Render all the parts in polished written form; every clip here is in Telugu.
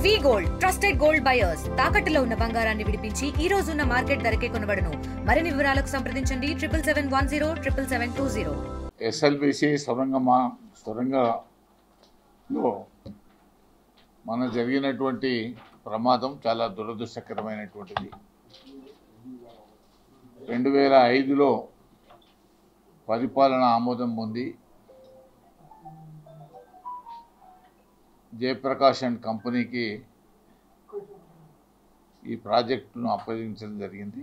వి గోల్డ్ ట్రస్టెడ్ గోల్డ్ బయర్స్ తాకట్టులో ఉన్న బంగారాన్ని విడిపించి ఈ రోజు ఉన్న మార్కెట్ ధరకే కొనబడును. మరిన్ని వివరాలకు సంప్రదించండి 77107720. ఎస్ఎల్బిసి సొరంగంలో మన జరిగినటువంటి ప్రమాదం చాలా దురదృష్టకరమైనటువంటిది. 2005లో పరిపాలన ఆమోదం పొంది జయప్రకాష్ అండ్ కంపెనీకి ఈ ప్రాజెక్టును అప్పగించడం జరిగింది.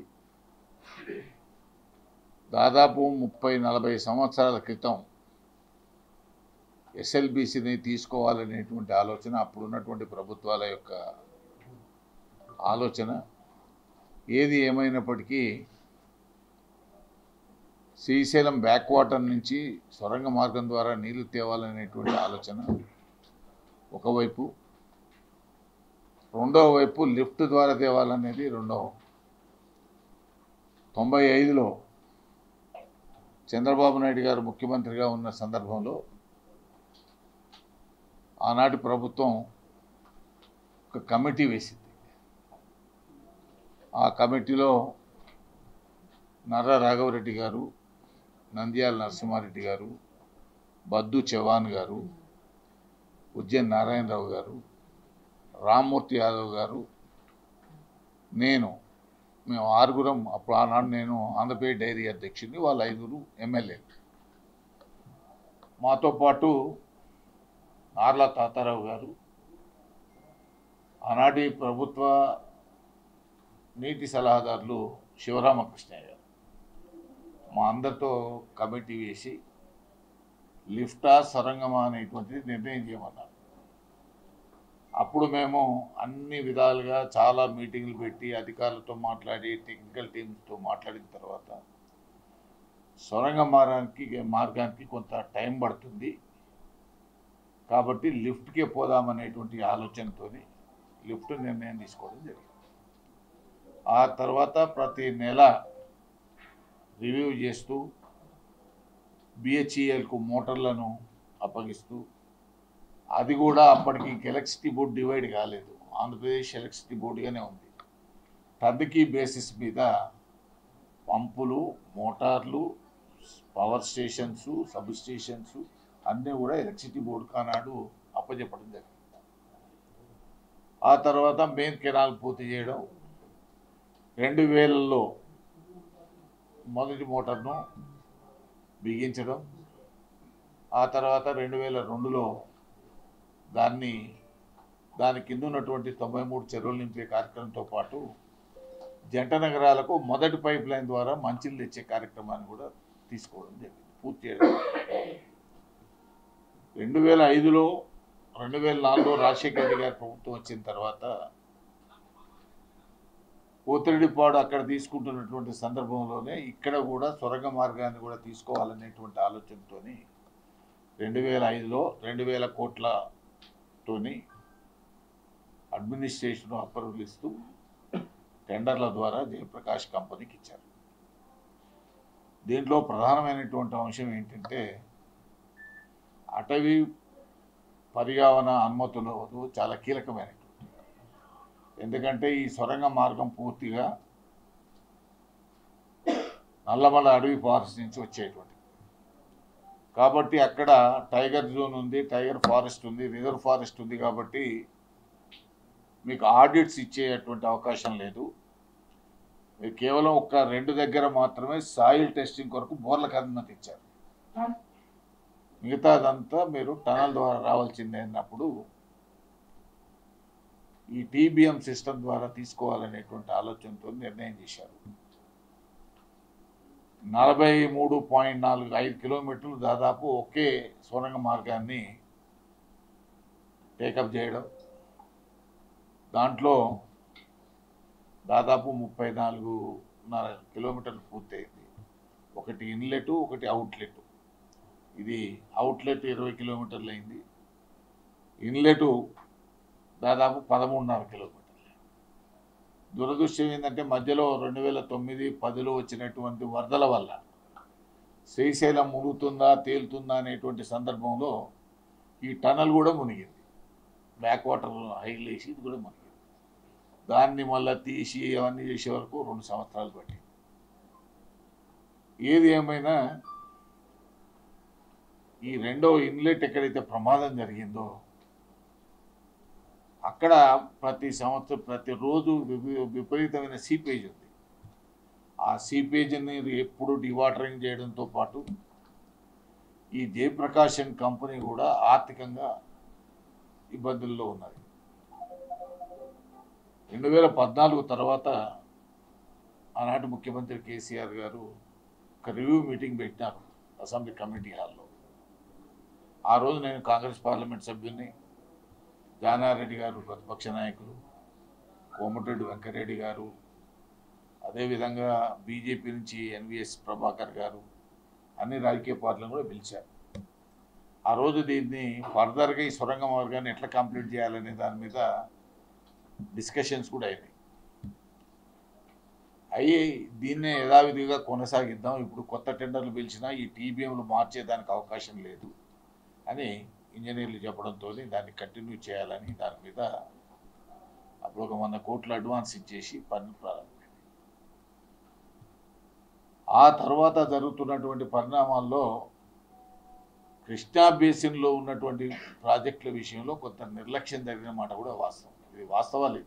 దాదాపు 30-40 సంవత్సరాల క్రితం ఎస్ఎల్బిసిని తీసుకోవాలనేటువంటి ఆలోచన అప్పుడున్నటువంటి ప్రభుత్వాల యొక్క ఆలోచన. ఏది ఏమైనప్పటికీ శ్రీశైలం బ్యాక్ వాటర్ నుంచి సొరంగ మార్గం ద్వారా నీళ్లు తేవాలనేటువంటి ఆలోచన ఒకవైపు, రెండవ వైపు లిఫ్ట్ ద్వారా తేవాలనేది రెండవ. 95లో చంద్రబాబు నాయుడు గారు ముఖ్యమంత్రిగా ఉన్న సందర్భంలో ఆనాటి ప్రభుత్వం ఒక కమిటీ వేసింది. ఆ కమిటీలో నర్రా రాఘవరెడ్డి గారు, నంద్యాల నరసింహారెడ్డి గారు, బద్దు చవాన్ గారు, ఉజ్జయిన్ నారాయణరావు గారు, రామ్మూర్తి యాదవ్ గారు, మేము ఆరుగురం. అప్పుడు ఆనాడు నేను ఆంధ్రప్రదేశ్ డైరీ అధ్యక్షుడిని, వాళ్ళ 5 ఎమ్మెల్యేలు. మాతో పాటు నార్ల తాతారావు గారు, ఆనాటి ప్రభుత్వ నీటి సలహాదారులు శివరామకృష్ణయ్య గారు, మా అందరితో కమిటీ వేసి లిఫ్టా సొరంగమా అనేటువంటిది నిర్ణయం చేయమన్నారు. అప్పుడు మేము అన్ని విధాలుగా చాలా మీటింగ్లు పెట్టి అధికారులతో మాట్లాడి టెక్నికల్ టీమ్స్తో మాట్లాడిన తర్వాత సొరంగ మార్గానికి కొంత టైం పడుతుంది కాబట్టి లిఫ్ట్కే పోదామనేటువంటి ఆలోచనతో లిఫ్ట్ నిర్ణయం తీసుకోవడం జరిగింది. ఆ తర్వాత ప్రతి నెల రివ్యూ చేస్తూ బిహెచ్ఈఎల్కు మోటార్లను అప్పగిస్తూ, అది కూడా అప్పటికి ఎలక్ట్రిసిటీ బోర్డు డివైడ్ కాలేదు, ఆంధ్రప్రదేశ్ ఎలక్ట్రిసిటీ బోర్డుగానే ఉంది. టర్న్కీ బేసిస్ మీద పంపులు, మోటార్లు, పవర్ స్టేషన్స్, సబ్ స్టేషన్స్ అన్నీ కూడా ఎలక్ట్రిసిటీ బోర్డుకు ఆనాడు అప్పచెప్పడం జరిగింది. ఆ తర్వాత మెయిన్ కెనాల్ పూర్తి చేయడం, 2000లో మొదటి మోటార్ను బిగించడం, ఆ తర్వాత 2002లో దాని కింద ఉన్నటువంటి 93 చెరువులు నింపే కార్యక్రమంతో పాటు జంట నగరాలకు మొదటి పైప్ లైన్ ద్వారా మంచినీళ్ళు తెచ్చే కార్యక్రమాన్ని కూడా తీసుకోవడం జరిగింది, పూర్తి చేయడం. 2005లో 2004లో రాజశేఖర రెడ్డి గారి ప్రభుత్వం వచ్చిన తర్వాత పోతిరెడ్డిపాడు అక్కడ తీసుకుంటున్నటువంటి సందర్భంలోనే ఇక్కడ కూడా సొరంగ మార్గాన్ని కూడా తీసుకోవాలనేటువంటి ఆలోచనతో 2005లో 2000 కోట్లతోని అడ్మినిస్ట్రేషన్ అప్రూవల్ ఇస్తూ టెండర్ల ద్వారా జయప్రకాష్ కంపెనీకి ఇచ్చారు. దీంట్లో ప్రధానమైనటువంటి అంశం ఏంటంటే అటవీ పర్యావరణ అనుమతులు చాలా కీలకమైనటువంటి. ఎందుకంటే ఈ సొరంగ మార్గం పూర్తిగా నల్లమల అడవి ఫారెస్ట్ నుంచి వచ్చేటువంటి, కాబట్టి అక్కడ టైగర్ జోన్ ఉంది, టైగర్ ఫారెస్ట్ ఉంది, రిజర్వ్ ఫారెస్ట్ ఉంది. కాబట్టి మీకు ఆడిట్స్ ఇచ్చేటువంటి అవకాశం లేదు. మీరు కేవలం 1-2 దగ్గర మాత్రమే సాయిల్ టెస్టింగ్ కొరకు బోర్లకు అనుమతి ఇచ్చారు. మిగతాదంతా మీరు టనల్ ద్వారా రావాల్సిందే అన్నప్పుడు ఈ టీబీఎం సిస్టమ్ ద్వారా తీసుకోవాలనేటువంటి ఆలోచనతో నిర్ణయం చేశారు. 43.45 కిలోమీటర్లు దాదాపు ఒకే సొరంగ మార్గాన్ని టేకప్ చేయడం, దాంట్లో దాదాపు 34.5 కిలోమీటర్లు పూర్తయింది. ఒకటి ఇన్లెట్, ఒకటి అవుట్లెట్. ఇది అవుట్లెట్ 20 కిలోమీటర్లు అయింది, ఇన్లెట్ దాదాపు 13.5 కిలోమీటర్లు. దురదృష్టం ఏంటంటే మధ్యలో 2009-10లో వచ్చినటువంటి వరదల వల్ల శ్రీశైలం మునుగుతుందా తేలుతుందా అనేటువంటి సందర్భంలో ఈ టనల్ కూడా మునిగింది. బ్యాక్ వాటర్ హైలు వేసి ఇది కూడా మునిగింది. దాన్ని మళ్ళీ తీసి అవన్నీ చేసే వరకు 2 సంవత్సరాలు పట్టింది. ఏది ఏమైనా ఈ రెండో ఇన్లెట్ ఎక్కడైతే ప్రమాదం జరిగిందో అక్కడ ప్రతి సంవత్సరం ప్రతిరోజు విపరీతమైన సీపేజ్ ఉంది. ఆ సీపేజ్ని ఎప్పుడు డివాటరింగ్ చేయడంతో పాటు ఈ జయప్రకాశన్ కంపెనీ కూడా ఆర్థికంగా ఇబ్బందుల్లో ఉన్నది. 2014 తర్వాత ఆనాటి ముఖ్యమంత్రి కేసీఆర్ గారు ఒక రివ్యూ మీటింగ్ పెట్టినారు అసెంబ్లీ కమిటీ హాల్లో. ఆ రోజు నేను కాంగ్రెస్ పార్లమెంట్ సభ్యుల్ని, జానారెడ్డి గారు ప్రతిపక్ష నాయకులు, కోమటిరెడ్డి వెంకటరెడ్డి గారు, అదేవిధంగా బీజేపీ నుంచి ఎన్విఎస్ ప్రభాకర్ గారు, అన్ని రాజకీయ పార్టీలను కూడా పిలిచారు. ఆ రోజు దీన్ని ఫర్దర్గా ఈ సొరంగ మార్గాన్ని ఎట్లా కంప్లీట్ చేయాలనే దాని మీద డిస్కషన్స్ కూడా అయినాయి. దీన్నే యథావిధిగా కొనసాగిద్దాం, ఇప్పుడు కొత్త టెండర్లు పిలిచినా ఈ టీబీఎంలు మార్చేదానికి అవకాశం లేదు అని ఇంజనీర్లు చెప్పడంతో దాన్ని కంటిన్యూ చేయాలని దాని మీద అప్పుడు ఒక 100 కోట్ల అడ్వాన్స్ ఇచ్చేసి పనులు ప్రారంభించింది. ఆ తర్వాత జరుగుతున్నటువంటి పరిణామాల్లో కృష్ణా బేసిన్లో ఉన్నటువంటి ప్రాజెక్టుల విషయంలో కొంత నిర్లక్ష్యం జరిగిన మాట కూడా వాస్తవం. ఇది వాస్తవాలు.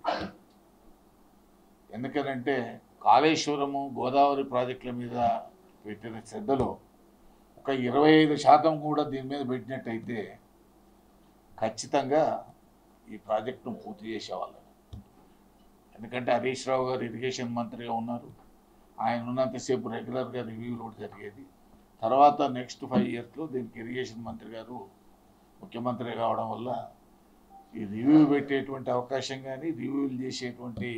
ఎందుకనంటే కాళేశ్వరము, గోదావరి ప్రాజెక్టుల మీద పెట్టిన శ్రద్ధలో ఒక 25% కూడా దీని మీద పెట్టినట్టయితే ఖచ్చితంగా ఈ ప్రాజెక్టును పూర్తి చేసేవాళ్ళం. ఎందుకంటే హరీష్ రావు గారు ఇరిగేషన్ మంత్రిగా ఉన్నారు. ఆయన ఉన్నంతసేపు రెగ్యులర్గా రివ్యూలు కూడా జరిగేది. తర్వాత నెక్స్ట్ 5 ఇయర్స్లో దీనికి ఇరిగేషన్ మంత్రి గారు ముఖ్యమంత్రి కావడం వల్ల ఈ రివ్యూ పెట్టేటువంటి అవకాశం కానీ రివ్యూలు చేసేటువంటి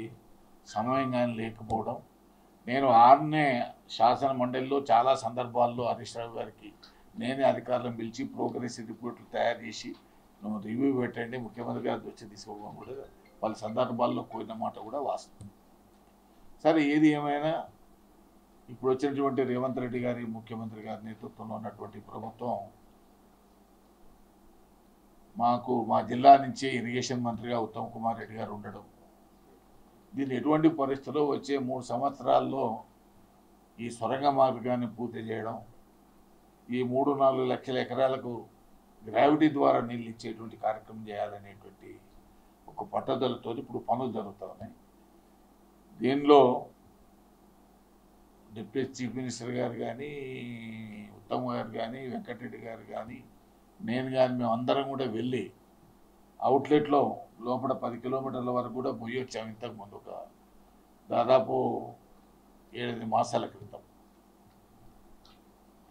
సమయం కానీ లేకపోవడం. నేను ఆర్నే శాసన మండలిలో చాలా సందర్భాల్లో హరీష్ రావు గారికి నేనే అధికారులను పిలిచి ప్రోగ్రెస్ రిపోర్ట్లు తయారు చేసి నువ్వు రివ్యూ పెట్టండి, ముఖ్యమంత్రి గారి వచ్చి తీసుకోవడం కూడా వాళ్ళ సందర్భాల్లో కోరిన మాట కూడా వాస్తవం. సరే, ఏది ఏమైనా ఇప్పుడు వచ్చినటువంటి రేవంత్ రెడ్డి గారి ముఖ్యమంత్రి గారి నేతృత్వంలో ఉన్నటువంటి ప్రభుత్వం మా జిల్లా నుంచే ఇరిగేషన్ మంత్రిగా ఉత్తమ్ కుమార్ రెడ్డి గారు ఉండడం, దీన్ని ఎటువంటి పరిస్థితుల్లో వచ్చే 3 సంవత్సరాల్లో ఈ సొరంగ మార్గాన్ని పూర్తి చేయడం, ఈ 3-4 లక్షల ఎకరాలకు గ్రావిటీ ద్వారా నీళ్ళు ఇచ్చేటువంటి కార్యక్రమం చేయాలనేటువంటి ఒక పట్టుదలతో ఇప్పుడు పనులు జరుగుతూ ఉన్నాయి. దీనిలో డిప్యూటీ చీఫ్ మినిస్టర్ గారు కానీ, ఉత్తమ్ గారు కానీ, వెంకటరెడ్డి గారు కానీ, నేను కానీ మేమందరం కూడా వెళ్ళి అవుట్లెట్లో లోపల 10 కిలోమీటర్ల వరకు కూడా పోయి వచ్చాము. ఇంతకుముందు ఒక దాదాపు 7 మాసాల క్రితం.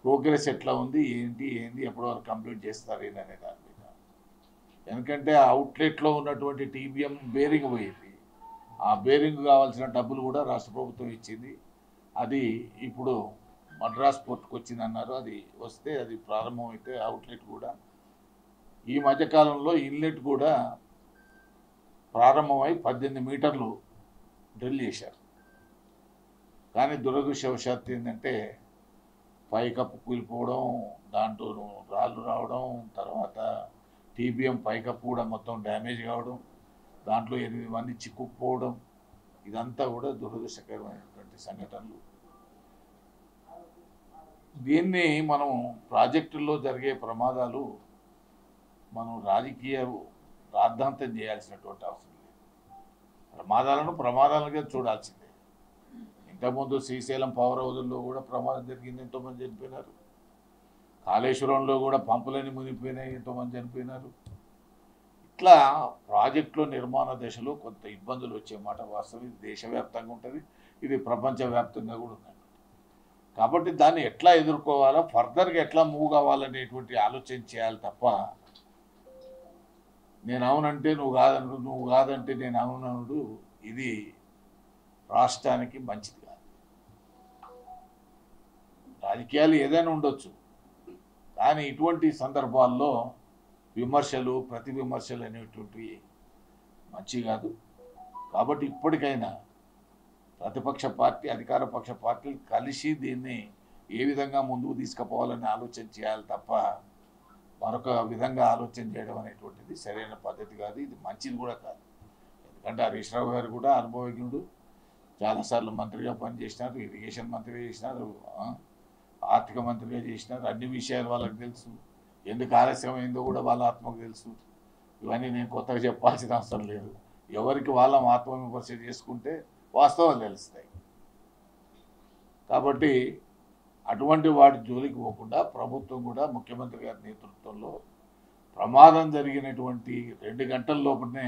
ప్రోగ్రెస్ ఎట్లా ఉంది, ఏంటి ఎప్పటి వరకు కంప్లీట్ చేస్తారు అనే దాని మీద. ఎందుకంటే ఆ అవుట్లెట్లో ఉన్నటువంటి టీబీఎం బేరింగ్ పోయింది. ఆ బేరింగ్ కావాల్సిన డబ్బులు కూడా రాష్ట్ర ప్రభుత్వం ఇచ్చింది. అది ఇప్పుడు మద్రాస్ పోర్టుకు వచ్చింది అన్నారు. అది వస్తే అది ప్రారంభమైతే అవుట్లెట్ కూడా ఈ మధ్యకాలంలో ఇన్లెట్ కూడా ప్రారంభమై 18 మీటర్లు డ్రిల్ చేశారు. కానీ దురదృష్టవశాత్తు ఏంటంటే పైకప్పు కూలిపోవడం, దాంట్లో రాళ్ళు రావడం, తర్వాత టీబీఎం పైకప్పు కూడా మొత్తం డ్యామేజ్ కావడం, దాంట్లో 8 మంది చిక్కుకుపోవడం, ఇదంతా కూడా దురదృష్టకరమైనటువంటి సంఘటనలు. దీన్ని మనం ప్రాజెక్టుల్లో జరిగే ప్రమాదాలు మనం రాజకీయ రాద్ధాంతం చేయాల్సినటువంటి అవసరం లేదు. ప్రమాదాలుగా చూడాల్సిందే. ఇంతకుముందు శ్రీశైలం పవర్ హౌజుల్లో కూడా ప్రమాదం జరిగింది, ఎంతోమంది చనిపోయినారు. కాళేశ్వరంలో కూడా పంపులన్నీ మునిగిపోయినాయి, ఎంతోమంది చనిపోయినారు. ఇట్లా ప్రాజెక్టుల నిర్మాణ దశలో కొంత ఇబ్బందులు వచ్చే మాట వాస్తవం. ఇది దేశవ్యాప్తంగా ఉంటుంది, ఇది ప్రపంచవ్యాప్తంగా కూడా ఉంది. కాబట్టి దాన్ని ఎట్లా ఎదుర్కోవాలా, ఫర్దర్గా ఎట్లా మూవ్ కావాలనేటువంటి ఆలోచన చేయాలి తప్ప నేను అవునంటే నువ్వు కాదనుడు, నువ్వు కాదంటే నేను అవుననుడు ఇది రాష్ట్రానికి మంచిది కాదు. రాజకీయాలు ఏదైనా ఉండొచ్చు, కానీ ఇటువంటి సందర్భాల్లో విమర్శలు, ప్రతి విమర్శలు అనేటువంటివి మంచి కాదు. కాబట్టి ఇప్పటికైనా ప్రతిపక్ష పార్టీ, అధికార పక్ష పార్టీలు కలిసి దీన్ని ఏ విధంగా ముందుకు తీసుకుపోవాలని ఆలోచన చేయాలి తప్ప మరొక విధంగా ఆలోచన చేయడం అనేటువంటిది సరైన పద్ధతి కాదు, ఇది మంచిది కూడా కాదు. ఎందుకంటే హరీష్ రావు గారు కూడా అనుభవజ్ఞుడు, చాలాసార్లు మంత్రిగా పనిచేసినారు, ఇరిగేషన్ మంత్రిగా చేసినారు, ఆర్థిక మంత్రిగా చేసినారు. అన్ని విషయాలు వాళ్ళకి తెలుసు, ఎందుకు ఆలస్యమైందో కూడా వాళ్ళ ఆత్మకు తెలుసు. ఇవన్నీ నేను కొత్తగా చెప్పాల్సిన అవసరం లేదు. ఎవరికి వాళ్ళ ఆత్మవిమర్శ చేసుకుంటే వాస్తవాలు తెలుస్తాయి. కాబట్టి అటువంటి వాటి జోలికి పోకుండా ప్రభుత్వం కూడా ముఖ్యమంత్రి గారి నేతృత్వంలో ప్రమాదం జరిగినటువంటి 2 గంటల లోపలనే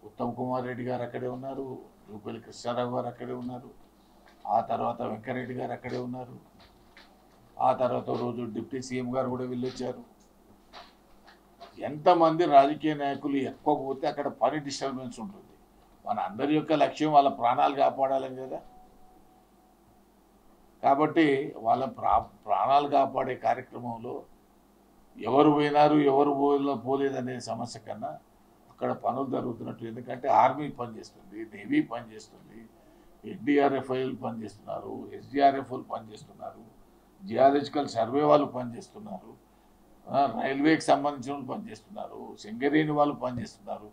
ఉత్తమ్ కుమార్ రెడ్డి గారు అక్కడే ఉన్నారు, జూపల్లి కృష్ణారావు గారు అక్కడే ఉన్నారు, ఆ తర్వాత వెంకరెడ్డి గారు అక్కడే ఉన్నారు, ఆ తర్వాత రోజు డిప్యూటీ సీఎం గారు కూడా వెళ్ళొచ్చారు. ఎంతమంది రాజకీయ నాయకులు ఎక్కువ పోతే అక్కడ పని డిస్టర్బెన్స్ ఉంటుంది. మన అందరి యొక్క లక్ష్యం వాళ్ళ ప్రాణాలు కాపాడాలని కదా. కాబట్టి వాళ్ళ ప్రాణాలు కాపాడే కార్యక్రమంలో ఎవరు పోయినారు ఎవరు పోలేదనే సమస్య కన్నా అక్కడ పనులు జరుగుతున్నట్టు. ఎందుకంటే ఆర్మీ పనిచేస్తుంది, నేవీ పనిచేస్తుంది, ఎన్డీఆర్ఎఫ్ఐలు పనిచేస్తున్నారు, ఎస్డీఆర్ఎఫ్లు పనిచేస్తున్నారు, జియాలజికల్ సర్వే వాళ్ళు పనిచేస్తున్నారు, రైల్వేకి సంబంధించిన వాళ్ళు పనిచేస్తున్నారు, సింగరేణి వాళ్ళు పనిచేస్తున్నారు.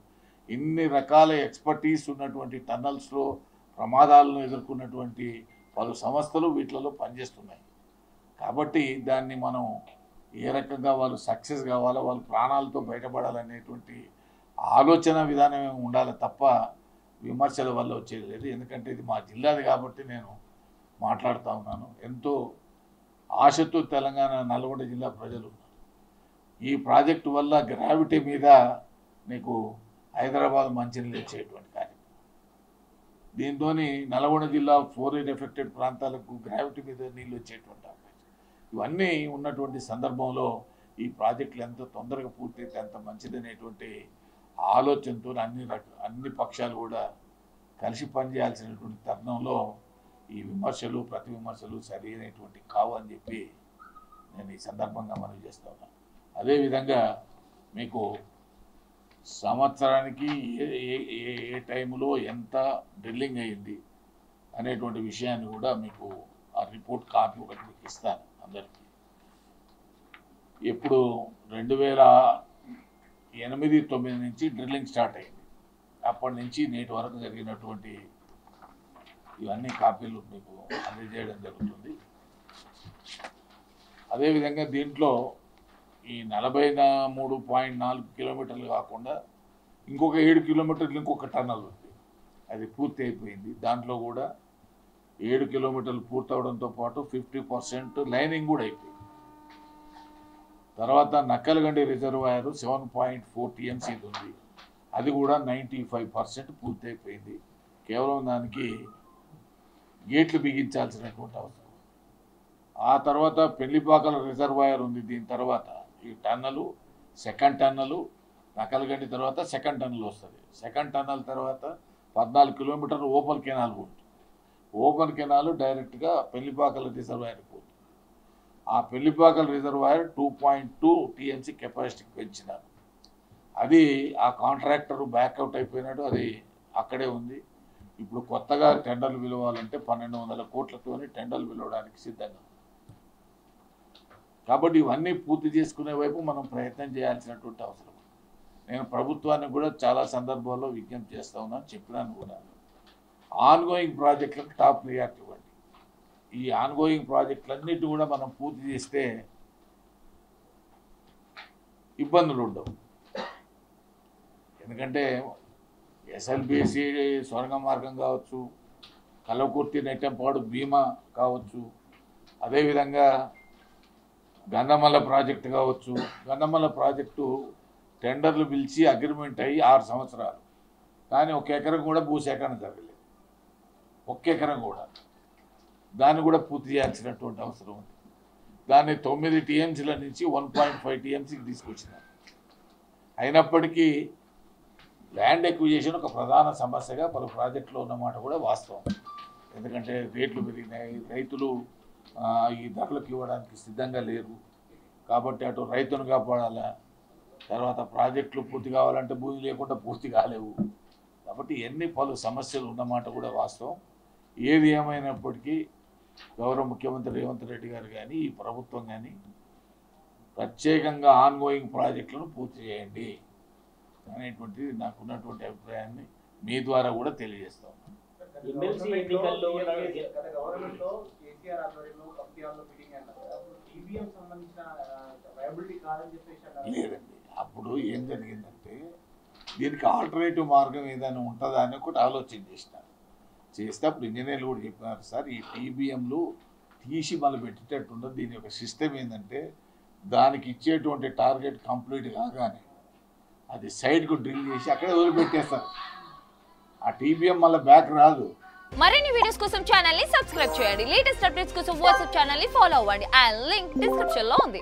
ఇన్ని రకాల ఎక్స్పర్టీస్ ఉన్నటువంటి టన్నల్స్లో ప్రమాదాలను ఎదుర్కొన్నటువంటి పలు సంస్థలు వీటిలలో పనిచేస్తున్నాయి. కాబట్టి దాన్ని మనం ఏ రకంగా వాళ్ళు సక్సెస్ కావాలో, వాళ్ళు ప్రాణాలతో బయటపడాలనేటువంటి ఆలోచన విధానమే ఉండాలి తప్ప విమర్శల వల్ల వచ్చేది లేదు. ఎందుకంటే ఇది మా జిల్లాది కాబట్టి నేను మాట్లాడుతూ ఉన్నాను. ఎంతో ఆశతో తెలంగాణ నల్గొండ జిల్లా ప్రజలు ఉన్నారు. ఈ ప్రాజెక్టు వల్ల గ్రావిటీ మీద నీకు హైదరాబాద్ మంచినీళ్ళు ఇచ్చేటువంటి కార్యక్రమం. దీంతో నల్గొండ జిల్లా ఫ్లోరైడ్ ఎఫెక్టెడ్ ప్రాంతాలకు గ్రావిటీ మీద నీళ్ళు వచ్చేటువంటి అవకాశం. ఇవన్నీ ఉన్నటువంటి సందర్భంలో ఈ ప్రాజెక్టులు ఎంత తొందరగా పూర్తయితే అంత మంచిదనేటువంటి ఆలోచనతో అన్ని పక్షాలు కూడా కలిసి పనిచేయాల్సినటువంటి తరుణంలో ఈ విమర్శలు ప్రతి విమర్శలు సరైనటువంటి కావు అని చెప్పి నేను ఈ సందర్భంగా మనవి చేస్తా ఉన్నాను. అదేవిధంగా మీకు సంవత్సరానికి ఏ టైంలో ఎంత డ్రిల్లింగ్ అయింది అనేటువంటి విషయాన్ని కూడా మీకు ఆ రిపోర్ట్ కాపీ ఒకటి మీకు ఇస్తాను అందరికీ. ఎప్పుడు 2008-9 నుంచి డ్రిల్లింగ్ స్టార్ట్ అయింది, అప్పటి నుంచి నేటి వరకు జరిగినటువంటి ఇవన్నీ కాపీలు మీకు అందజేయడం జరుగుతుంది. అదేవిధంగా దీంట్లో ఈ 43.4 కిలోమీటర్లు కాకుండా ఇంకొక 7 కిలోమీటర్లు ఇంకొక టన్నల్ ఉంది, అది పూర్తి అయిపోయింది. దాంట్లో కూడా 7 కిలోమీటర్లు పూర్తవడంతో పాటు 50% లైనింగ్ కూడా అయిపోయింది. తర్వాత నక్కలగండి రిజర్వాయర్ 7.4 TMC ఉంది, అది కూడా 95% పూర్తి అయిపోయింది. కేవలం దానికి గేట్లు బిగించాల్సినటువంటి అవసరం. ఆ తర్వాత పెళ్లిపాకల రిజర్వాయర్ ఉంది. దీని తర్వాత ఈ టన్నలు, సెకండ్ టన్నలు, నకలగండి తర్వాత సెకండ్ టన్నల్ వస్తుంది. సెకండ్ టన్నల్ తర్వాత 14 కిలోమీటర్లు ఓపెన్ కెనాల్ ఉంటుంది. ఓపెన్ కెనాల్ డైరెక్ట్గా పెళ్లిపాకల రిజర్వాయర్కి పోతుంది. ఆ పెళ్లిపాకల రిజర్వాయర్ 2.2 TMC కెపాసిటీకి పెంచినారు. అది ఆ కాంట్రాక్టర్ బ్యాక్అవుట్ అయిపోయినాడు, అది అక్కడే ఉంది. ఇప్పుడు కొత్తగా టెండర్లు పిలవాలంటే 1200 కోట్లతోని టెండర్లు పిలవడానికి సిద్ధంగా. కాబట్టి ఇవన్నీ పూర్తి చేసుకునే వైపు మనం ప్రయత్నం చేయాల్సినటువంటి అవసరం. నేను ప్రభుత్వానికి కూడా చాలా సందర్భాల్లో విజ్ఞప్తి చేస్తూ ఉన్నాను, చెప్పినాను కూడా. ఆన్గోయింగ్ ప్రాజెక్టులకు టాప్ ప్రియారిటీ ఇవ్వండి. ఈ ఆన్గోయింగ్ ప్రాజెక్టులన్నిటి కూడా మనం పూర్తి చేస్తే ఇబ్బందులు ఉండవు. ఎందుకంటే ఎస్ఎల్బిసి సొరంగ మార్గం కావచ్చు, కల్లకుర్తి నెట్టంపాడు భీమా కావచ్చు, అదేవిధంగా గంధమల్ల ప్రాజెక్టు కావచ్చు. గంధమల్ల ప్రాజెక్టు టెండర్లు పిలిచి అగ్రిమెంట్ అయ్యి 6 సంవత్సరాలు, కానీ 1 ఎకరం కూడా భూసేకరణ జరగలేదు. 1 ఎకరం కూడా. దాన్ని కూడా పూర్తి చేయాల్సినటువంటి అవసరం ఉంది. దాన్ని 9 TMCల నుంచి 1.5 TMCకి తీసుకొచ్చినారు. అయినప్పటికీ ల్యాండ్ ఎక్విజిషన్ ఒక ప్రధాన సమస్యగా పలు ప్రాజెక్టులో ఉన్నమాట కూడా వాస్తవం. ఎందుకంటే రేట్లు పెరిగినాయి, రైతులు ఈ ధరలకు ఇవ్వడానికి సిద్ధంగా లేరు. కాబట్టి అటు రైతును కాపాడాలా, తర్వాత ప్రాజెక్టులు పూర్తి కావాలంటే భూమి లేకుండా పూర్తి కాలేవు. కాబట్టి ఎన్ని పలు సమస్యలు ఉన్నమాట కూడా వాస్తవం. ఏది ఏమైనప్పటికీ గౌరవ ముఖ్యమంత్రి రేవంత్ రెడ్డి గారు కానీ ఈ ప్రభుత్వం కానీ ప్రత్యేకంగా ఆన్గోయింగ్ ప్రాజెక్టులను పూర్తి చేయండి అనేటువంటిది నాకున్నటువంటి అభిప్రాయాన్ని మీ ద్వారా కూడా తెలియజేస్తాం. లేదండి, అప్పుడు ఏం జరిగిందంటే దీనికి ఆల్టర్నేటివ్ మార్గం ఏదైనా ఉంటుందా అని ఒకటి ఆలోచన చేసినారు. చేస్తే అప్పుడు ఇంజనీర్లు కూడా చెప్పినారు, సార్ ఈ టీబీఎంలు తీసి మళ్ళీ పెట్టేటట్టు ఉండదు. దీని యొక్క సిస్టమ్ ఏంటంటే దానికి ఇచ్చేటువంటి టార్గెట్ కంప్లీట్ కాగానే అది సైడ్కు డ్రిల్ చేసి అక్కడే వదిలిపెట్టేస్తారు. ఆ టీబీఎం మళ్ళీ బ్యాక్ రాదు. మరిన్ని వీడియోస్ కోసం ఛానల్ ని సబ్స్క్రైబ్ చేయండి. లేటెస్ట్ అప్డేట్స్ కోసం వాట్సాప్ ఛానల్ ని ఫాలో అవ్వండి. ఆ లింక్ డిస్క్రిప్షన్ లో ఉంది.